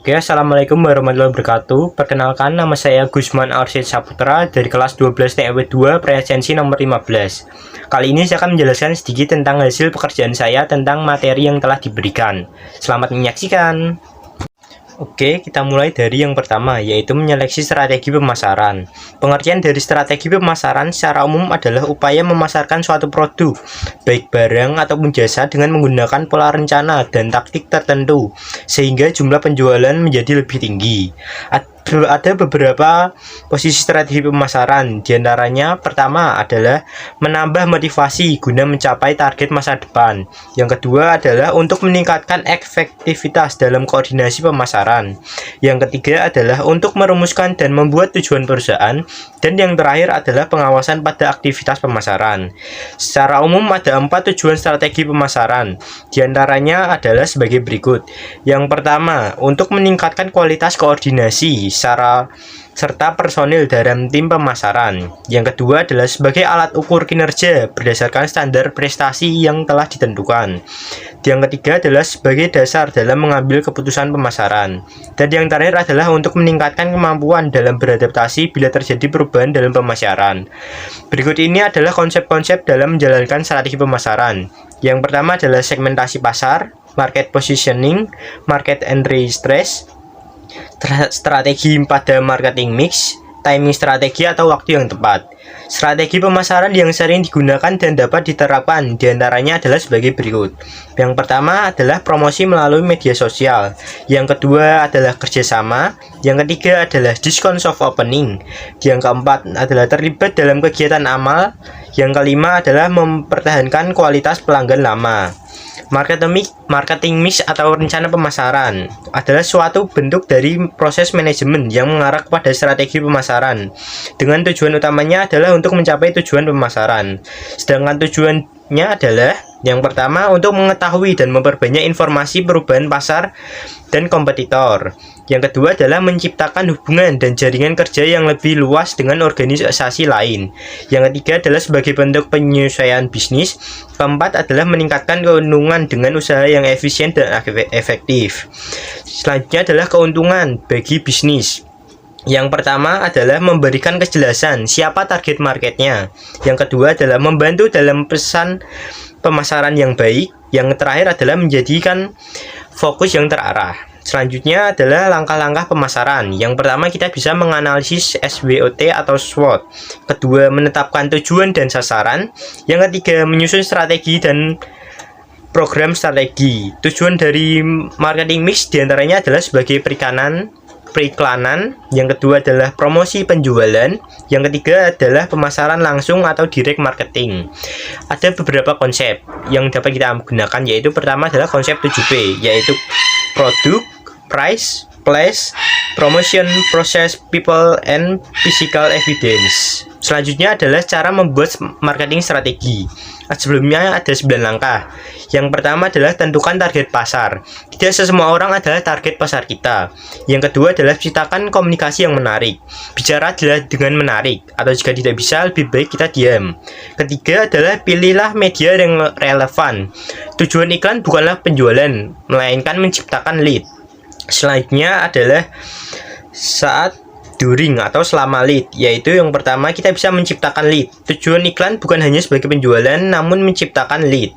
Oke, Assalamualaikum warahmatullahi wabarakatuh. Perkenalkan, nama saya Gusman Arsyid Saputra dari kelas 12 TEW 2 presensi nomor 15. Kali ini saya akan menjelaskan sedikit tentang hasil pekerjaan saya tentang materi yang telah diberikan. Selamat menyaksikan. Oke, kita mulai dari yang pertama, yaitu menyeleksi strategi pemasaran. Pengertian dari strategi pemasaran secara umum adalah upaya memasarkan suatu produk, baik barang ataupun jasa dengan menggunakan pola rencana dan taktik tertentu, sehingga jumlah penjualan menjadi lebih tinggi. Ada beberapa posisi strategi pemasaran, diantaranya pertama adalah menambah motivasi guna mencapai target masa depan. Yang kedua adalah untuk meningkatkan efektivitas dalam koordinasi pemasaran. Yang ketiga adalah untuk merumuskan dan membuat tujuan perusahaan. Dan yang terakhir adalah pengawasan pada aktivitas pemasaran. Secara umum ada 4 tujuan strategi pemasaran, diantaranya adalah sebagai berikut. Yang pertama, untuk meningkatkan kualitas koordinasi serta personil dalam tim pemasaran. Yang kedua adalah sebagai alat ukur kinerja berdasarkan standar prestasi yang telah ditentukan. Yang ketiga adalah sebagai dasar dalam mengambil keputusan pemasaran. Dan yang terakhir adalah untuk meningkatkan kemampuan dalam beradaptasi bila terjadi perubahan dalam pemasaran. Berikut ini adalah konsep-konsep dalam menjalankan strategi pemasaran. Yang pertama adalah segmentasi pasar, market positioning, market entry stress, strategi pada marketing mix, timing strategi atau waktu yang tepat. Strategi pemasaran yang sering digunakan dan dapat diterapkan diantaranya adalah sebagai berikut. Yang pertama adalah promosi melalui media sosial. Yang kedua adalah kerjasama. Yang ketiga adalah diskon soft opening. Yang keempat adalah terlibat dalam kegiatan amal. Yang kelima adalah mempertahankan kualitas pelanggan lama. Marketing mix atau rencana pemasaran adalah suatu bentuk dari proses manajemen yang mengarah kepada strategi pemasaran dengan tujuan utamanya adalah untuk mencapai tujuan pemasaran. Sedangkan tujuannya adalah yang pertama untuk mengetahui dan memperbanyak informasi perubahan pasar dan kompetitor. Yang kedua adalah menciptakan hubungan dan jaringan kerja yang lebih luas dengan organisasi lain. Yang ketiga adalah sebagai bentuk penyesuaian bisnis. Keempat adalah meningkatkan keuntungan dengan usaha yang efisien dan efektif. Selanjutnya adalah keuntungan bagi bisnis. Yang pertama adalah memberikan kejelasan siapa target marketnya. Yang kedua adalah membantu dalam pesan pemasaran yang baik. Yang terakhir adalah menjadikan fokus yang terarah. Selanjutnya adalah langkah-langkah pemasaran. Yang pertama kita bisa menganalisis SWOT atau SWOT. Kedua menetapkan tujuan dan sasaran. Yang ketiga menyusun strategi dan program strategi. Tujuan dari marketing mix diantaranya adalah sebagai periklanan. Yang kedua adalah promosi penjualan. Yang ketiga adalah pemasaran langsung atau direct marketing. Ada beberapa konsep yang dapat kita gunakan, yaitu pertama adalah konsep 7P, yaitu produk, price, place, promotion, process, people, and physical evidence. Selanjutnya adalah cara membuat marketing strategi. Sebelumnya ada 9 langkah. Yang pertama adalah tentukan target pasar. Tidak semua orang adalah target pasar kita. Yang kedua adalah ciptakan komunikasi yang menarik. Bicara adalah dengan menarik, atau jika tidak bisa lebih baik kita diam. Ketiga adalah pilihlah media yang relevan. Tujuan iklan bukanlah penjualan, melainkan menciptakan lead. Selanjutnya adalah saat during atau selama lead, yaitu yang pertama kita bisa menciptakan lead. Tujuan iklan bukan hanya sebagai penjualan namun menciptakan lead.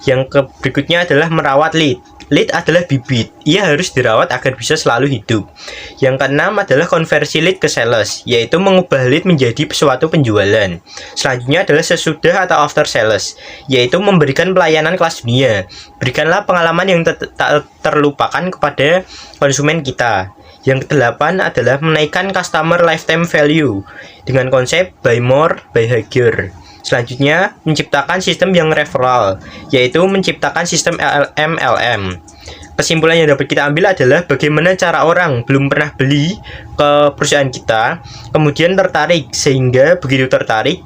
Yang berikutnya adalah merawat lead. Lead adalah bibit, ia harus dirawat agar bisa selalu hidup. Yang keenam adalah konversi lead ke sales, yaitu mengubah lead menjadi suatu penjualan. Selanjutnya adalah sesudah atau after sales, yaitu memberikan pelayanan kelas dunia. Berikanlah pengalaman yang tak terlupakan kepada konsumen kita. Yang kedelapan adalah menaikkan customer lifetime value dengan konsep buy more, buy higher. Selanjutnya, menciptakan sistem yang referral, yaitu menciptakan sistem MLM. Kesimpulan yang dapat kita ambil adalah bagaimana cara orang belum pernah beli ke perusahaan kita, kemudian tertarik, sehingga begitu tertarik,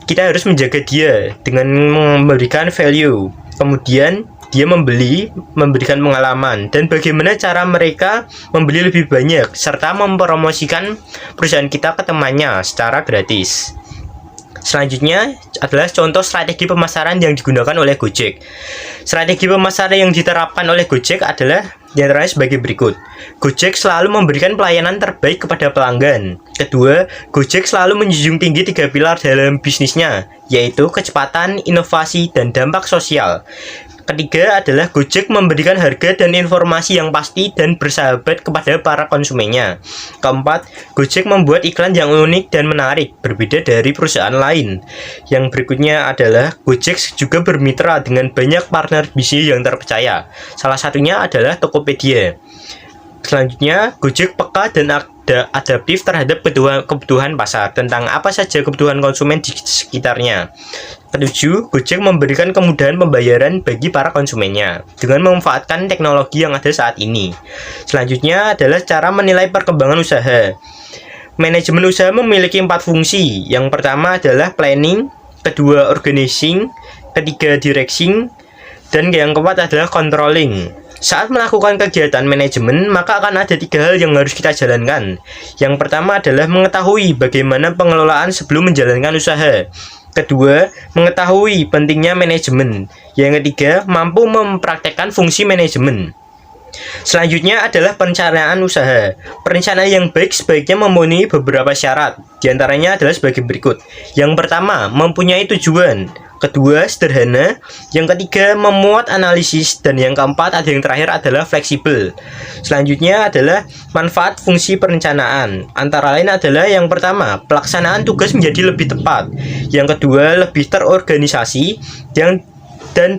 kita harus menjaga dia dengan memberikan value. Kemudian dia memberikan pengalaman, dan bagaimana cara mereka membeli lebih banyak, serta mempromosikan perusahaan kita ke temannya secara gratis. Selanjutnya adalah contoh strategi pemasaran yang digunakan oleh Gojek. Strategi pemasaran yang diterapkan oleh Gojek adalah Di antaranya sebagai berikut. Gojek selalu memberikan pelayanan terbaik kepada pelanggan. Kedua, Gojek selalu menjunjung tinggi 3 pilar dalam bisnisnya, yaitu kecepatan, inovasi, dan dampak sosial. Ketiga adalah Gojek memberikan harga dan informasi yang pasti dan bersahabat kepada para konsumennya. Keempat, Gojek membuat iklan yang unik dan menarik, berbeda dari perusahaan lain. Yang berikutnya adalah Gojek juga bermitra dengan banyak partner bisnis yang terpercaya. Salah satunya adalah Tokopedia. Selanjutnya, Gojek peka dan adaptif terhadap kebutuhan pasar, tentang apa saja kebutuhan konsumen di sekitarnya. Ketujuh, Gojek memberikan kemudahan pembayaran bagi para konsumennya dengan memanfaatkan teknologi yang ada saat ini. Selanjutnya adalah cara menilai perkembangan usaha. Manajemen usaha memiliki 4 fungsi. Yang pertama adalah planning, kedua organizing, ketiga directing, dan yang keempat adalah controlling. Saat melakukan kegiatan manajemen, maka akan ada 3 hal yang harus kita jalankan. Yang pertama adalah mengetahui bagaimana pengelolaan sebelum menjalankan usaha. Kedua, mengetahui pentingnya manajemen. Yang ketiga, mampu mempraktekkan fungsi manajemen. Selanjutnya adalah perencanaan usaha. Perencanaan yang baik sebaiknya memenuhi beberapa syarat. Di antaranya adalah sebagai berikut. Yang pertama, mempunyai tujuan. Kedua, sederhana. Yang ketiga, memuat analisis. Dan yang keempat, ada yang terakhir adalah fleksibel. Selanjutnya adalah manfaat fungsi perencanaan. Antara lain adalah yang pertama, pelaksanaan tugas menjadi lebih tepat. Yang kedua, lebih terorganisasi. Dan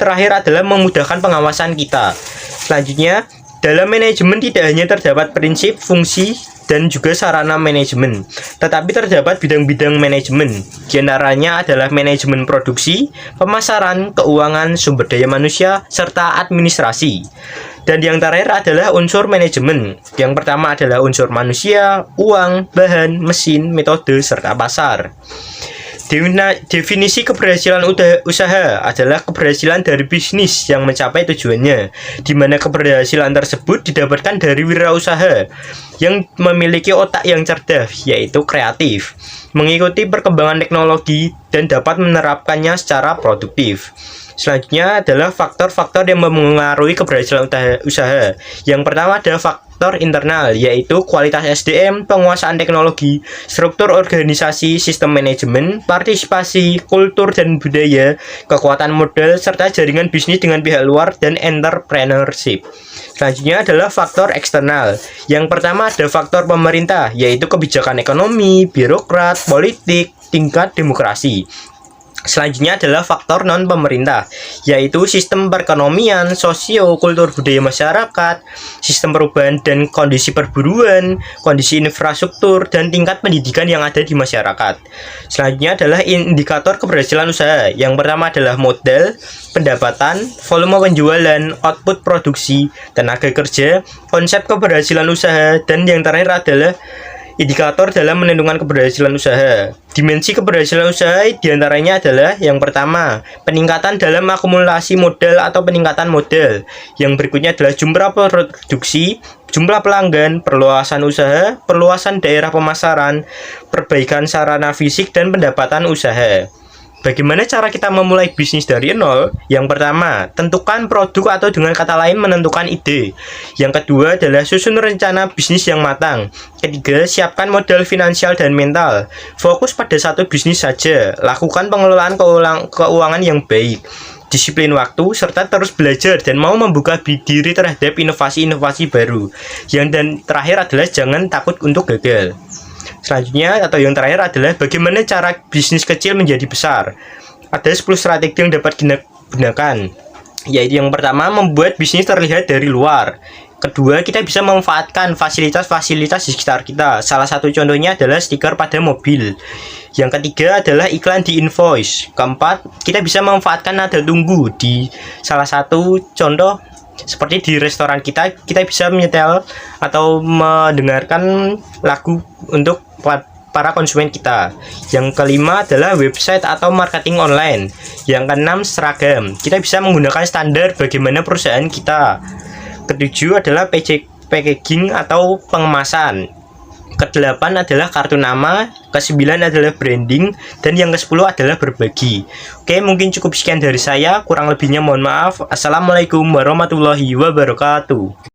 terakhir adalah memudahkan pengawasan kita. Selanjutnya, dalam manajemen tidak hanya terdapat prinsip, fungsi, dan juga sarana manajemen, tetapi terdapat bidang-bidang manajemen. Di antaranya adalah manajemen produksi, pemasaran, keuangan, sumber daya manusia, serta administrasi. Dan yang terakhir adalah unsur manajemen. Yang pertama adalah unsur manusia, uang, bahan, mesin, metode, serta pasar. Definisi keberhasilan usaha adalah keberhasilan dari bisnis yang mencapai tujuannya, di mana keberhasilan tersebut didapatkan dari wirausaha yang memiliki otak yang cerdas, yaitu kreatif, mengikuti perkembangan teknologi, dan dapat menerapkannya secara produktif. Selanjutnya adalah faktor-faktor yang mempengaruhi keberhasilan usaha. Yang pertama adalah faktor internal, yaitu kualitas SDM, penguasaan teknologi, struktur organisasi, sistem manajemen, partisipasi, kultur dan budaya, kekuatan modal, serta jaringan bisnis dengan pihak luar, dan entrepreneurship. Selanjutnya adalah faktor eksternal. Yang pertama ada faktor pemerintah, yaitu kebijakan ekonomi, birokrat, politik, tingkat demokrasi. Selanjutnya adalah faktor non-pemerintah, yaitu sistem perekonomian, sosio, kultur budaya masyarakat, sistem perubahan dan kondisi perburuan, kondisi infrastruktur, dan tingkat pendidikan yang ada di masyarakat. Selanjutnya adalah indikator keberhasilan usaha. Yang pertama adalah modal, pendapatan, volume penjualan, output produksi, tenaga kerja, konsep keberhasilan usaha, dan yang terakhir adalah indikator dalam menentukan keberhasilan usaha. Dimensi keberhasilan usaha diantaranya adalah yang pertama, peningkatan dalam akumulasi modal atau peningkatan modal. Yang berikutnya adalah jumlah produksi, jumlah pelanggan, perluasan usaha, perluasan daerah pemasaran, perbaikan sarana fisik, dan pendapatan usaha. Bagaimana cara kita memulai bisnis dari nol? Yang pertama, tentukan produk atau dengan kata lain menentukan ide. Yang kedua adalah susun rencana bisnis yang matang. Ketiga, siapkan modal finansial dan mental. Fokus pada satu bisnis saja. Lakukan pengelolaan keuangan yang baik. Disiplin waktu, serta terus belajar dan mau membuka diri terhadap inovasi-inovasi baru. Dan terakhir adalah jangan takut untuk gagal. Selanjutnya atau yang terakhir adalah bagaimana cara bisnis kecil menjadi besar. Ada 10 strategi yang dapat digunakan, yaitu yang pertama, membuat bisnis terlihat dari luar. Kedua, kita bisa memanfaatkan fasilitas-fasilitas di sekitar kita. Salah satu contohnya adalah stiker pada mobil. Yang ketiga adalah iklan di invoice. Keempat, kita bisa memanfaatkan nada tunggu di salah satu contoh. Seperti di restoran kita bisa menyetel atau mendengarkan lagu untuk para konsumen kita. Yang kelima adalah website atau marketing online. Yang keenam, seragam. Kita bisa menggunakan standar bagaimana perusahaan kita. Ketujuh adalah packaging atau pengemasan. Kedelapan adalah kartu nama. Kesembilan adalah branding. Dan yang ke-10 adalah berbagi. Oke, mungkin cukup sekian dari saya. Kurang lebihnya mohon maaf. Assalamualaikum warahmatullahi wabarakatuh.